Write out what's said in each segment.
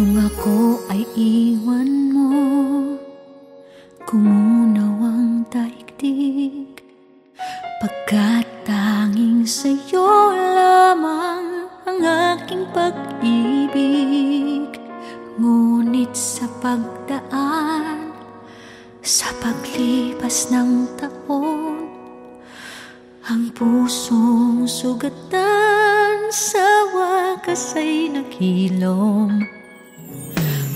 Nung ako ay iwan mo, gumunaw ang daigdig, pagkat tanging sa'yo lamang ang aking pag-ibig. Ngunit sa pagdaan, sa paglipas ng taon, ang pusong sugatan sa wakas ay naghilom.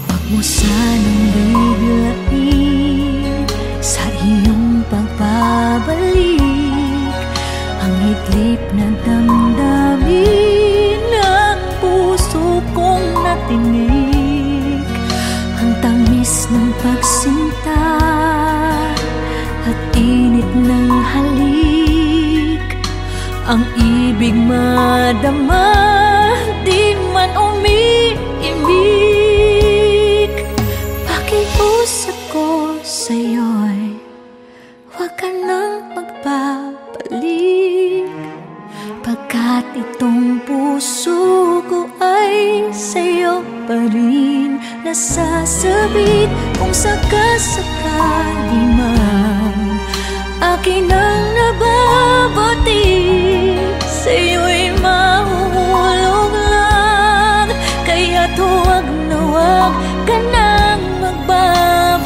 Huwag mo sanang biglain sa iyong pagbabalik ang idlip na damdamin ng puso kong natinig. Ang tamis ng pagsinta at init ng halik, ang ibig madama, di man umiimik. Pakiusap ko sa'yo'y huwag ka nang magbabalik, pagkat itong puso ko ay sa'yo pa rin nasasabit. Kung sakasakali man akin ang nababati, sa'yo'y mahuhulog lang. Kaya't huwag na huwag ka nang magbabalik.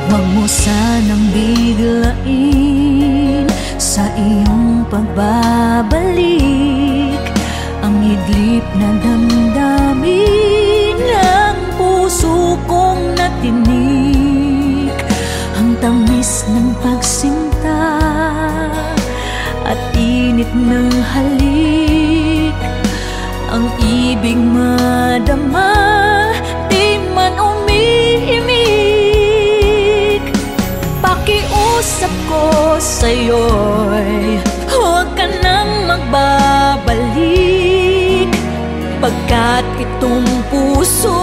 Huwag mo sanang biglain sa iyong pagbabalik ang idlip na damdamin ng puso kong natinig. Ang tamis ng pagsinta at init ng halik, ang ibig madama, di man umiimik. Pakiusap ko sa'yo'y huwag ka nang magbabalik, pagkat itong puso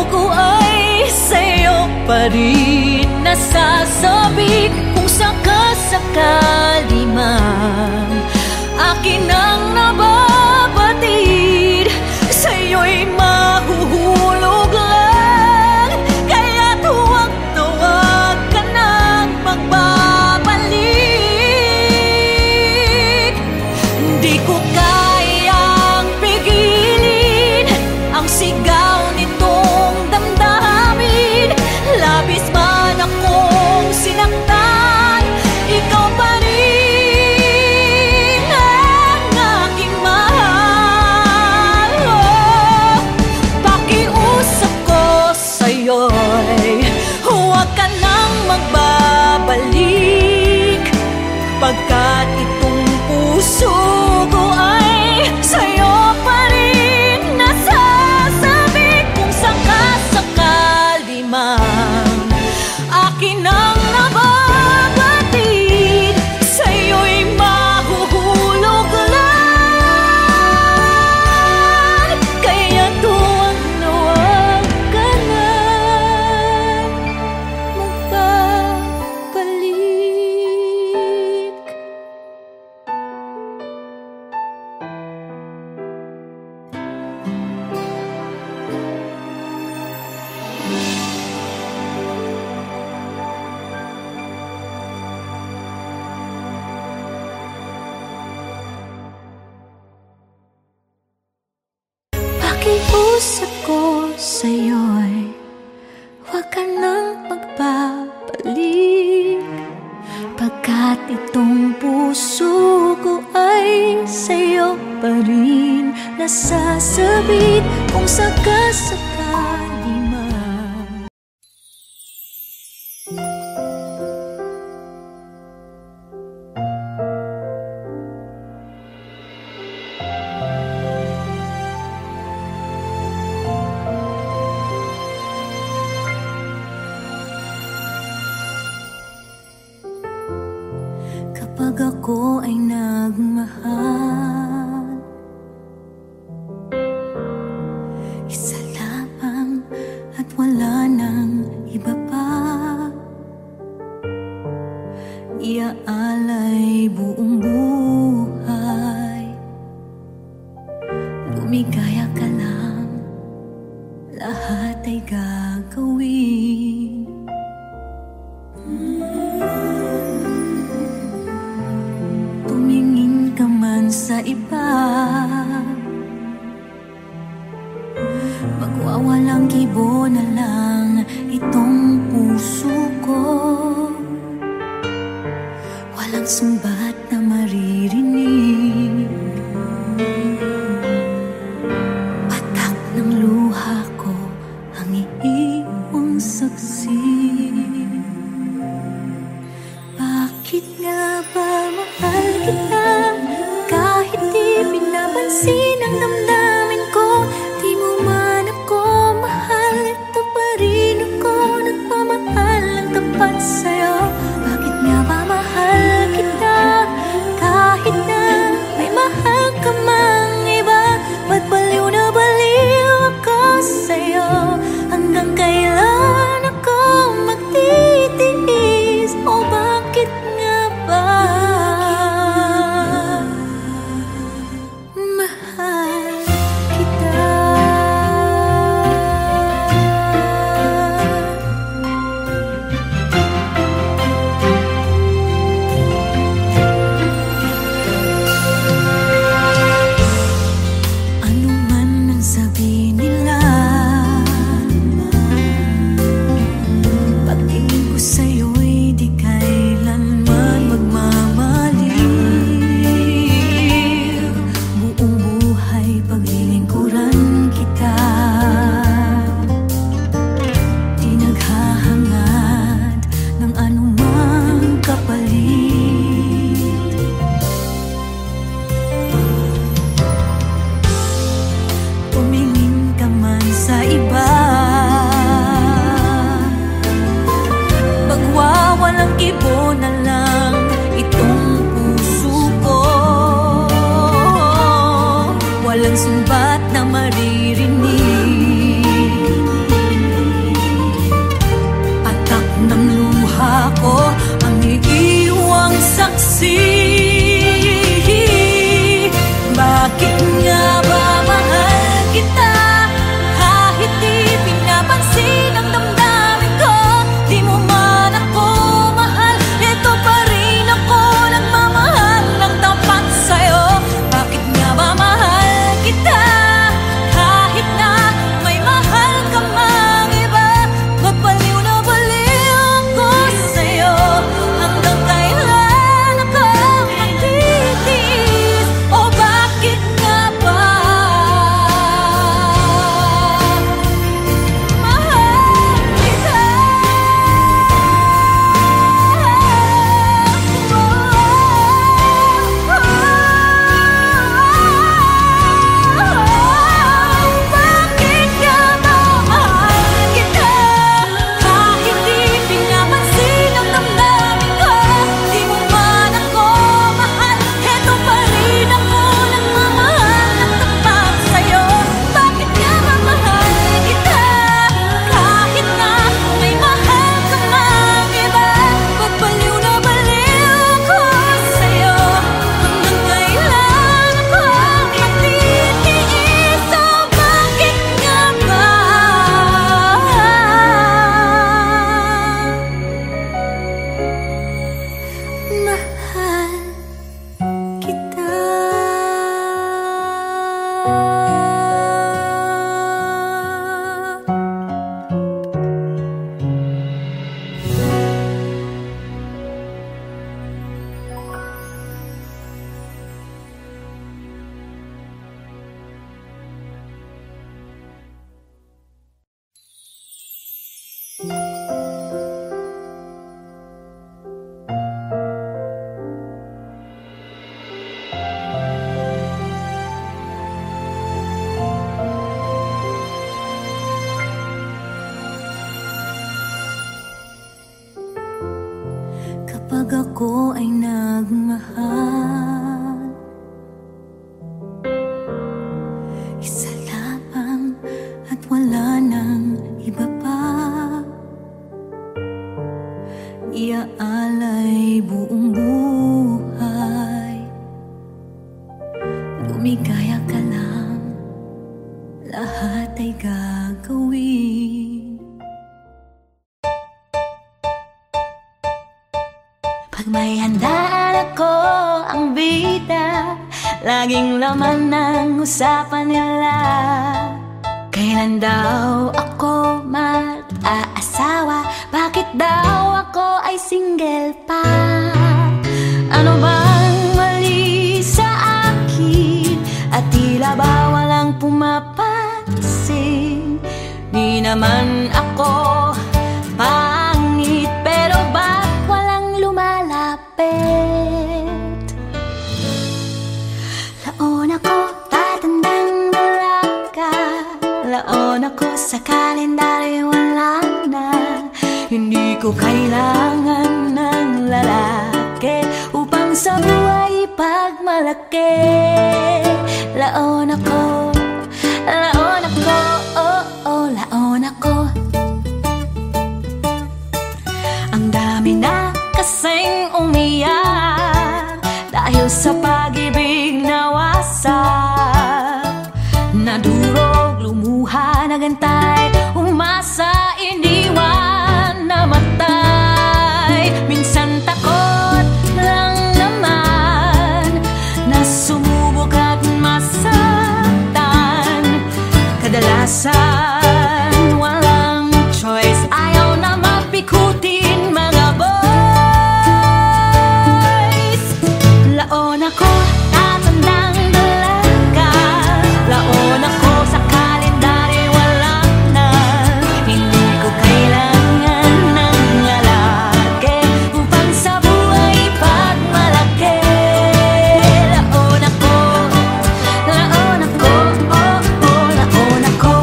ko ay sa'yo pa rin nasasabik. Kung sakasakali man akin ang nababatid, sa'yo'y mahuhulog lang. Kaya't huwag na huwag ka nang magbabalik. Di ko kayang pigilin ang sigaw nitong damdamin. Labis man akong sinaktan, ikaw pa rin ang aking mahal. Pakiusap ko sa'yo'y huwag ka nang magbabalik, pagkat itong puso ko ay sa'yo pa rin nasasabik. Kung sakasakali man akin ang nababatid, sa'yo'y mahuhulog lang. Kaya't huwag na huwag ka nang magbabalik. Pakiusap ko sa'yo'y huwag ka nang magbabalik, pagkat itong puso ko ay sa'yo pa rin nasasabit. Kung sakasakali man kapag ako ay nagmahal, isa lamang at wala nang iba pa. Iaalay buong buhay iba. Magwawalang kibo na lang itong puso ko. Walang sumbat na maririnig. Patak ng luha ko ang iiwang saksi. Bakit nga ba mahal kita? Kahit di pinapansin ang damdamin ko, di mo man ako mahal, ito pa rin ako nagmamahal ng tapat sa'yo. Bakit nga ba mahal kita? Kahit na may mahal ka mang iba, ba't baliw na baliw ako sa'yo? Hanggang kailan ako magtitiis? O bakit nga ba mahal kita? Ano man ang sabihin nila, pagtingin ko sa'yo'y di kailanman magmamaliw. Buong buhay paglilingkuran kita, di naghahangad ng anumang kapalit. Tumingin ka man sa iba, magwawalang kibo na lang itong puso ko. Walang sumbat na maririnig. Patak ng luha ko ang iiwang saksi. Bakit nga ba mahal kita? Kahit di pinapansin ang damdamin ko, di mo man ako mahal, ito pa rin ako nagmamahal ng tapat sa'yo. Bakit nga ba mahal kita? Kahit na may mahal ka mang iba, magbaliw na baliw ako sa'yo. Hanggang kailan ako magtitiis? O bakit nga ba mahal kita? Bakit nga ba mahal kita? Kahit di pinapansin ang damdamin ko, di mo man ako mahal, eto pa rin ako nagmamahal ng tapat sa'yo. Bakit nga ba mahal kita? Kahit na may mahal ka mang iba, ba't baliw na baliw ako sa'yo? Hanggang kailan ako magtitiis? O bakit nga ba mahal kita? Kapag ako ay nagmahal, isa lamang at wala nang iba pa. Iaalay buong buhay, lumigaya ka lang, lahat ay gagawin. Pag may handaan ako ang bida, laging laman ng usapan nila. Kailan daw ako mag-aasawa? Bakit daw ako ay single pa? Ano bang mali sa akin? At tila ba walang pumapansin? Di naman ako pangit, pero ba't walang lumalapit? Laon ako, tatandang dalaga. Laon ako, sa kalendaryo wala na. Hindi ko kailangan ng lalaki upang sa buhay pagmalaki. Laon ako, oh, oh, laon ako. Ang dami na kasing umiyak dahil sa pag-ibig na wasak. Nadurog, lumuha, nagantay, umasa, iniwan, namatay. Minsan takot lang naman na sumubok at masaktan. Kadalasan walang choice, ayaw na mapikutin mga boys. Laon ako, tatandang dalaga. Laon ako, sa kalendaryo wala na. Hindi ko kailangan ng lalaki upang sa buhay pagmalaki. Laon ako, oh, oh, laon ako.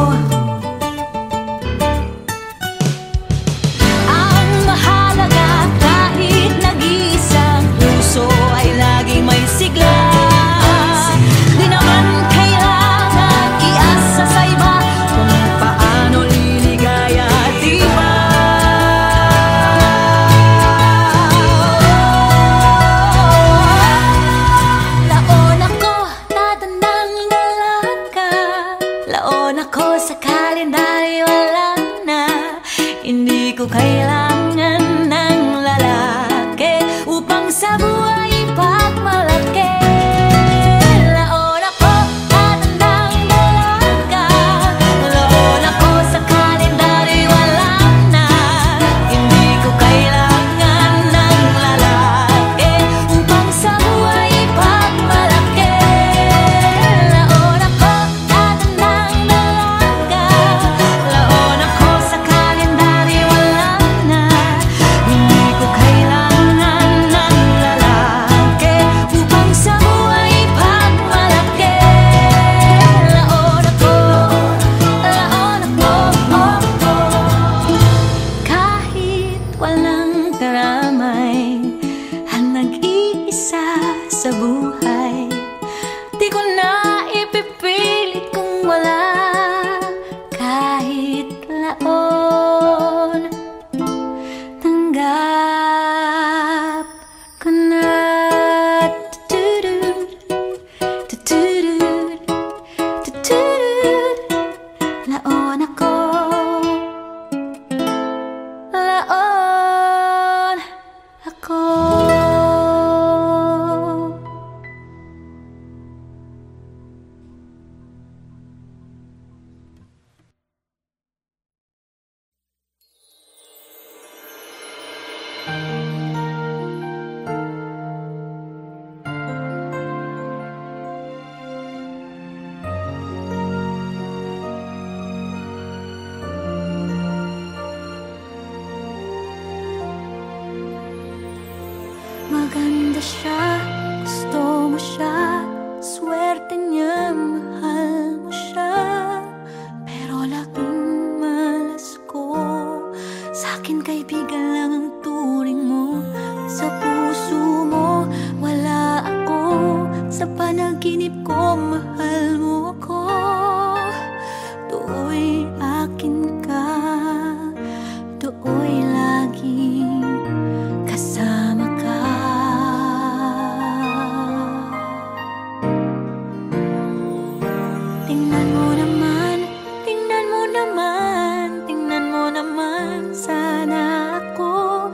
Ang mahalaga, kahit nag-iisang puso ay laging may sigla. Di naman kailangan iasa sa iba kung paano liligaya, di ba? Laon ako, tatandang dalaga. Laon ako, sa kalendaryo wala na. Hindi ko kailangan ng lalaki upang sa buhay pagmalaki. Laon ako, tatandang dalaga. Laon ako, sa kalendaryo wala na. Hindi ko kailangan ng lalaki upang sa buhay pagmalaki. Laon ako, tatandang dalaga. Laon ako, sa kalendaryo wala na. Hindi ko kailangan ng lalaki upang sa buhay pagmalaki. Laon ako, oh, oh. Kahit walang karamay, ang nag-iisa sa buhay, di ko na ipipilit kung wala. Kahit laon, tanggap ko na. Tutudud, tutudud, tutudud. Laon ako, laon ako. Maganda siya, gusto mo siya, swerte niya, mahal mo siya. Pero laking malas ko, sa'kin kaibigan lang ang turing mo. Sa puso mo, wala ako. Sa panaginip ko, mahal mo ako. Do'y akin ka, do'y laging kasama ka. Tingnan mo naman, tingnan mo naman, tingnan mo naman sana ako.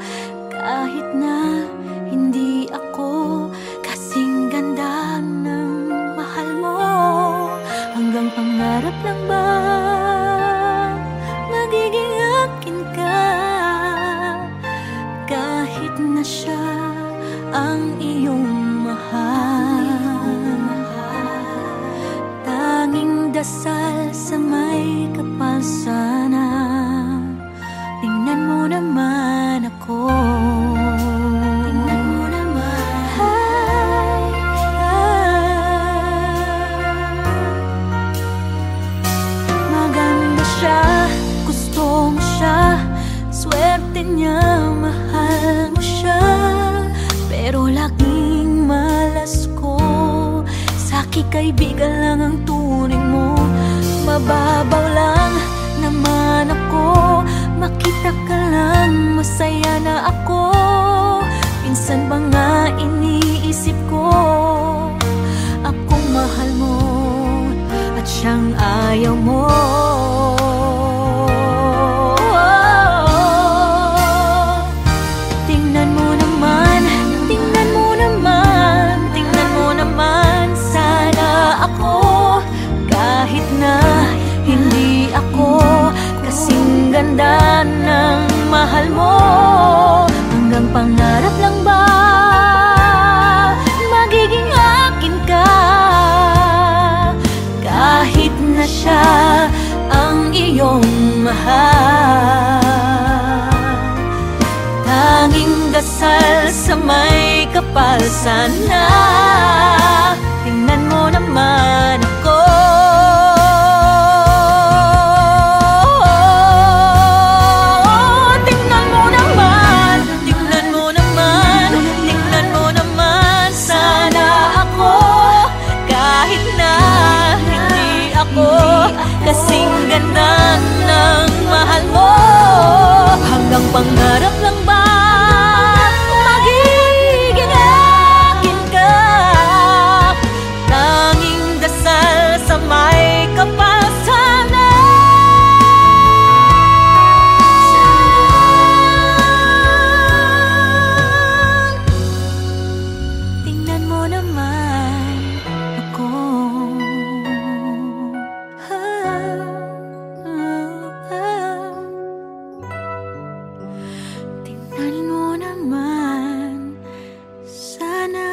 Kahit na hindi ako kasing ganda ng ang iyong mahal. Tanging dasal sa may kapal sana. Tingnan mo naman ako. Tingnan mo naman. Maganda siya, gusto mo siya, swerte niya, mahal mo siya. Pero laging malas ko, sa'ki kaibigan lang ang turing mo. Mababaw lang naman ako, makita ka lang masaya na ako. Minsan ba nga iniisip ko, akong mahal mo at siyang ayaw mo. Tingnan mo naman, tingnan mo naman, tingnan mo naman sana ako. Kahit na hindi ako kasing ganda ng mahal mo, hanggang pangarap lang ba magiging akin ka? Kahit na siya ang iyong mahal, tanging dasal sa may kapal sana. Tingnan mo naman ako. Kasing ganda ng mahal mo, hanggang pangarap lang ba magiging akin ka? Tanging dasal sa may kapal sana. Tingnan mo naman ako. Tingnan mo naman sana.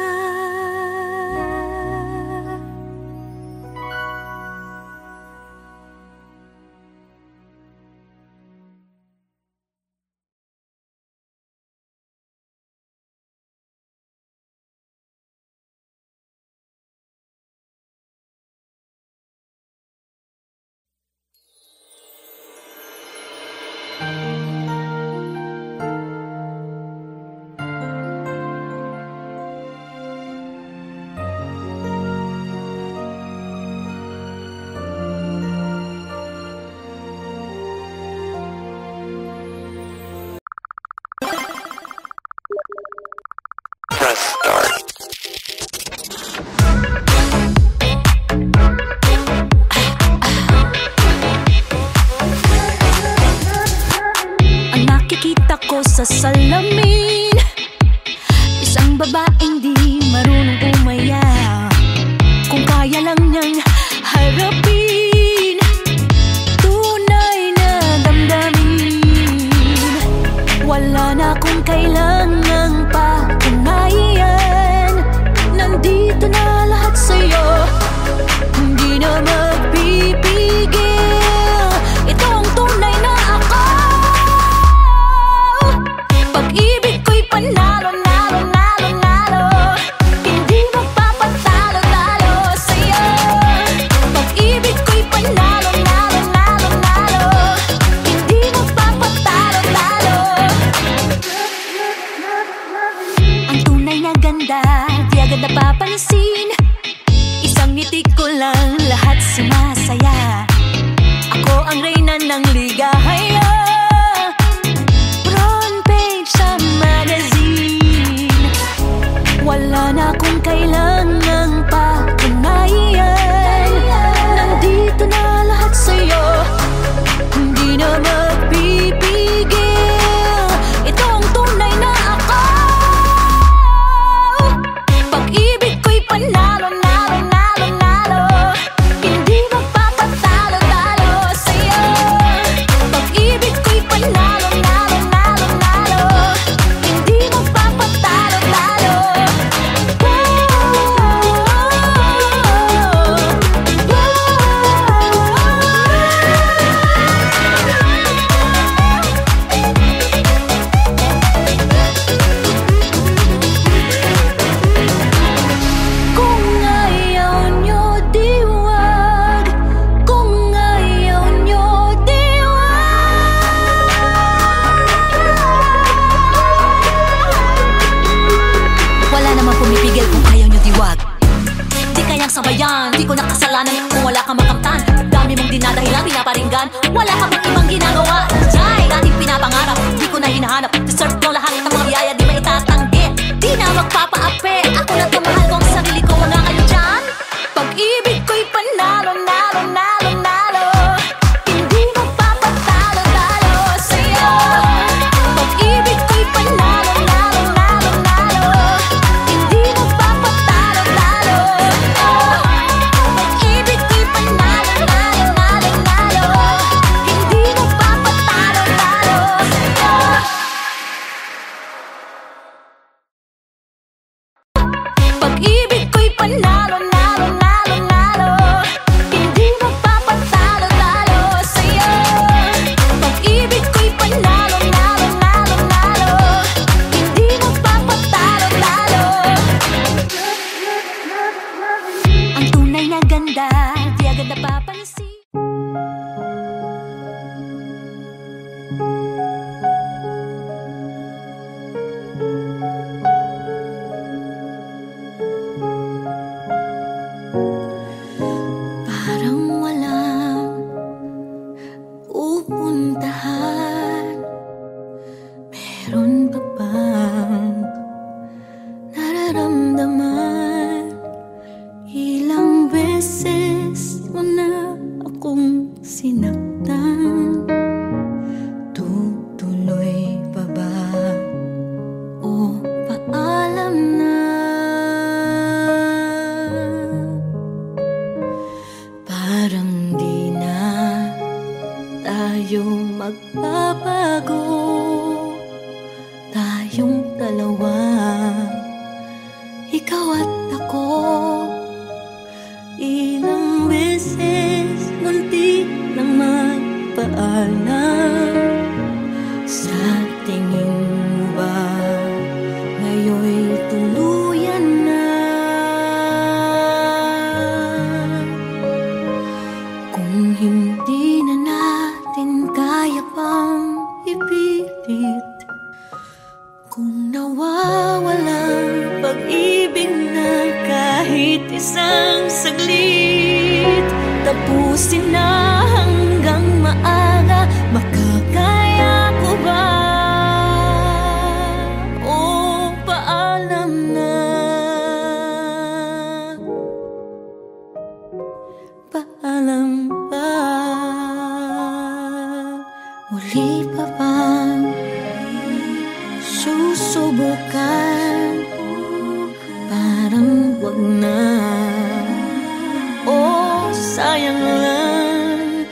Press start. Ang nakikita ko sa salamin, isang babaeng di marunong umaya. Kung kaya lang niyang harapin tunay na damdamin, wala na akong kailangang patunayan. Nandito na lahat sa'yo, hindi na magpipigil. Ito ang tunay na ako. Pag-ibig ko'y panalo, nalo, nalo, nalo. Hindi magpapatalo, talo sa'yo. Pag-ibig ko'y panalo, nalo, nalo, nalo. Hindi magpapatalo, talo. Ang tunay na ganda, di agad napapansin. Isang ngiti ko lang, lahat sumasaya. Ako ang reyna ng ligaya, front page sa magazine. Wala na akong kailangang patunayan. Nandito na lahat sa'yo, hindi na magpipigil. Ito ang tunay na ako. Pag-ibig ko'y panalo, nalo, nalo, nalo. Hindi magpapatalo, talo sa'yo. Pag-ibig sambayan. Di ko nakasalanan kung wala kang makamtan. Dami mong dinadahilan, pinaparinggan. Wala ka bang ibang ginagawa? Jai, ating pinapangarap, di ko na hinahanap. Deserve ko lahat ng mga biyaya, di maitatanggi. Di na magpapaapi, ako na tumahal ko ang sarili ko. Wala kayo dyan. Pag-ibig ko'y panalo, nalo, nalo, nalo. Hindi magpapatalo, talo sa'yo. Pag-ibig ko'y panalo, nalo, nalo, nalo. Hindi magpapatalo, talo. Pag-ibig ko'y panalo, nalo, nalo, nalo. Hindi magpapatalo, talo sa'yo. Pag-ibig ko'y panalo, nalo, nalo, nalo. Hindi magpapatalo, talo sa'yo. Pag-ibig ko'y panalo, nalo, nalo, nalo. Hindi magpapatalo, talo. Ang tunay na ganda, di agad napapansin. Parang walang pupuntahan. Meron pa bang nararamdaman? Ilang beses mo na akong sinaktan. Tutuloy pa ba o paalam na? Parang di na tayo magbabago. Tayong dalawa, ikaw at ako. Ilang beses muntik nang magpaalam. Sa tingin mo ba ngayon'y tuluyan na? Kung hindi na natin kaya pang ipilit, kung nawawalang pag-ibig na kahit isang saglit, tapusin na hanggang maaga, makakaya ko ba? O paalam na? Paalam ba? Muli pa bang susubukan? Parang wag na. Oh, sayang lang.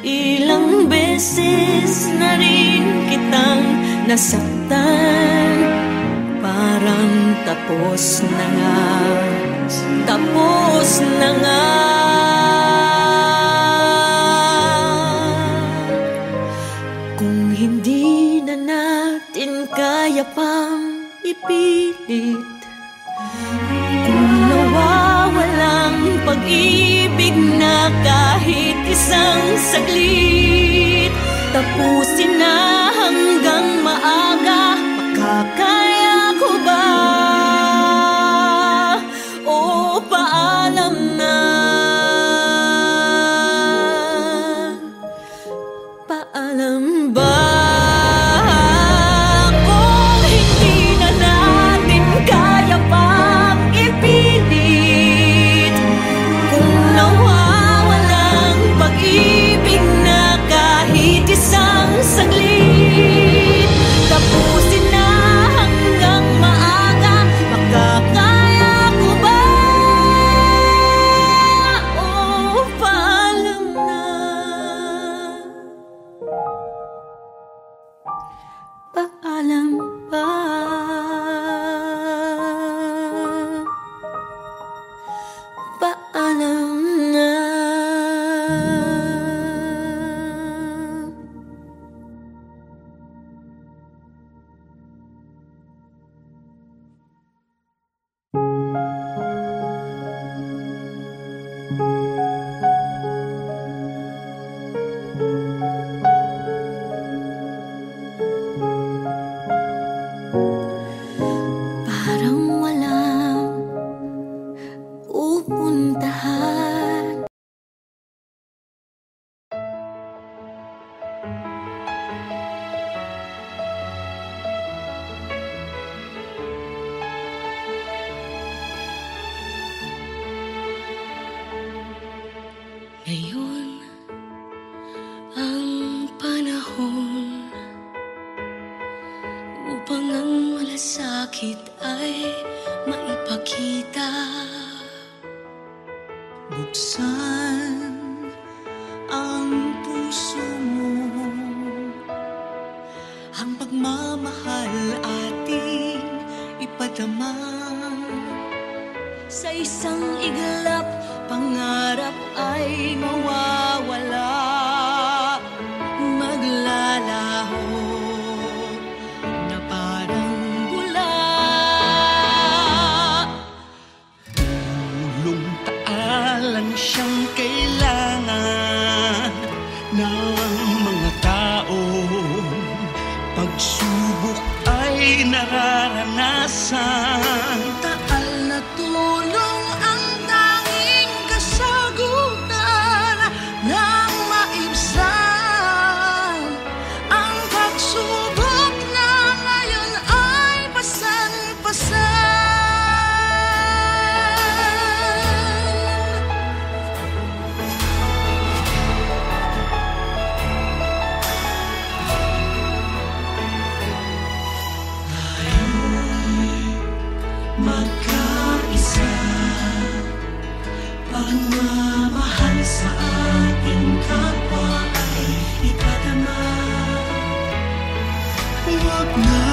Ilang beses na rin kitang nasaktan. Parang tapos na nga. Tapos na nga. Kung hindi na natin kaya pang ipilit, kung nawawalang pag-ibig na kahit isang saglit, tapusin na hanggang maaga, makakaya ko ba? O paalam na? Paalam ba? Kung hindi na natin kaya pang ipilit, kung nawawalang pag-ibig na kahit isang saglit, tapusin na hanggang maaga, makakaya ko ba? O paalam na? Paalam ba? Paalam na? Parang walang pupuntahan. Ngayon ang panahon upang ang malasakit ay maipakita. Buksan ang puso mo, ang pagmamahal ating ipadama. Sa isang iglap, pangarap ay mawawala, maglalaho na parang bula. Tulong taalan siyang kailangan ng mga tao. Pagsubok ay nararanasan. Taal na tulong ang tanging kasagutan ng maibsan. Ang pagsubok na ngayon ay pasan-pasan. Magkaisa, pagmamahal sa ating kapwa ay ipadama. Huwag na